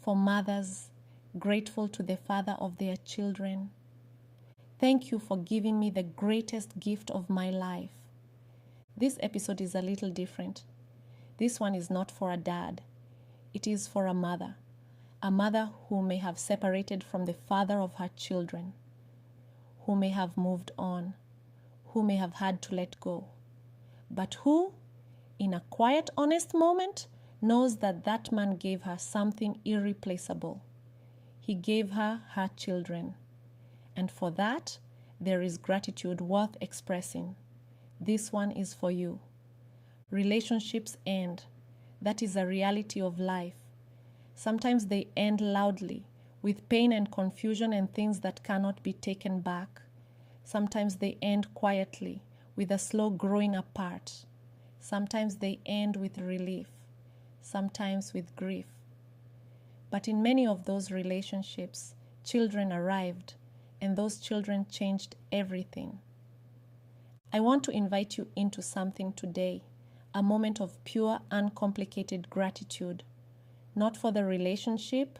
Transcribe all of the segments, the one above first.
For mothers grateful to the father of their children. Thank you for giving me the greatest gift of my life. This episode is a little different. This one is not for a dad. It is for a mother who may have separated from the father of her children, who may have moved on, who may have had to let go, but who, in a quiet, honest moment, knows that that man gave her something irreplaceable. He gave her her children, and for that, there is gratitude worth expressing. This one is for you. Relationships end. That is a reality of life. Sometimes they end loudly, with pain and confusion and things that cannot be taken back. Sometimes they end quietly, with a slow growing apart. Sometimes they end with relief, sometimes with grief. But in many of those relationships, children arrived, and those children changed everything. I want to invite you into something today, a moment of pure, uncomplicated gratitude. Not for the relationship,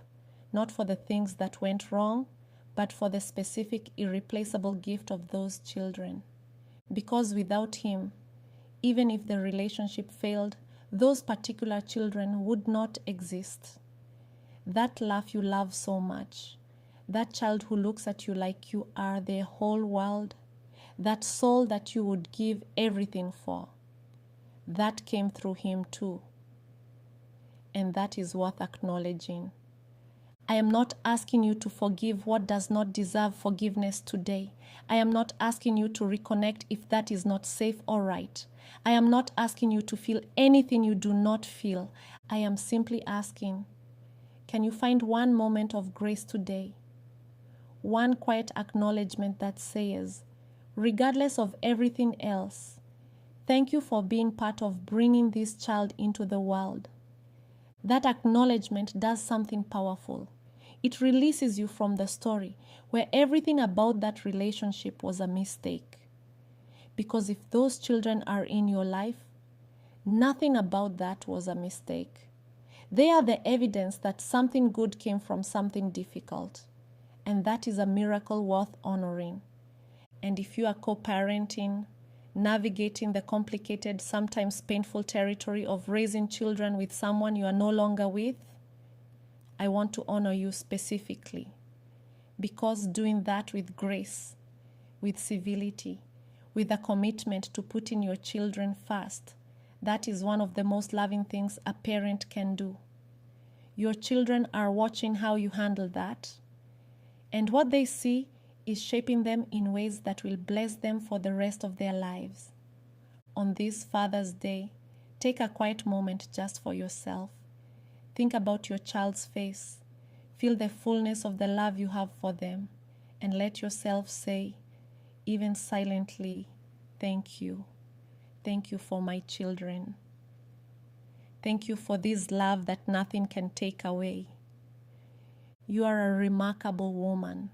not for the things that went wrong, but for the specific, irreplaceable gift of those children. Because without him, even if the relationship failed, those particular children would not exist. That laugh you love so much, that child who looks at you like you are their whole world, that soul that you would give everything for, that came through him too. And that is worth acknowledging. I am not asking you to forgive what does not deserve forgiveness today. I am not asking you to reconnect if that is not safe or right. I am not asking you to feel anything you do not feel. I am simply asking, can you find one moment of grace today? One quiet acknowledgement that says, regardless of everything else, thank you for being part of bringing this child into the world. That acknowledgement does something powerful. It releases you from the story where everything about that relationship was a mistake. Because if those children are in your life, nothing about that was a mistake. They are the evidence that something good came from something difficult. And that is a miracle worth honoring. And if you are co-parenting, navigating the complicated, sometimes painful territory of raising children with someone you are no longer with, I want to honor you specifically. Because doing that with grace, with civility, with a commitment to putting your children first, that is one of the most loving things a parent can do. Your children are watching how you handle that, and what they see is shaping them in ways that will bless them for the rest of their lives. On this Father's Day, take a quiet moment just for yourself. Think about your child's face. Feel the fullness of the love you have for them, and let yourself say, even silently, thank you. Thank you for my children. Thank you for this love that nothing can take away. You are a remarkable woman.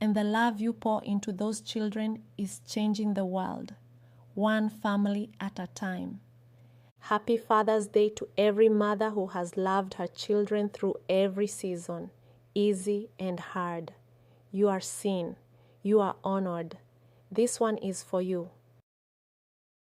And the love you pour into those children is changing the world, one family at a time. Happy Father's Day to every mother who has loved her children through every season, easy and hard. You are seen. You are honored. This one is for you.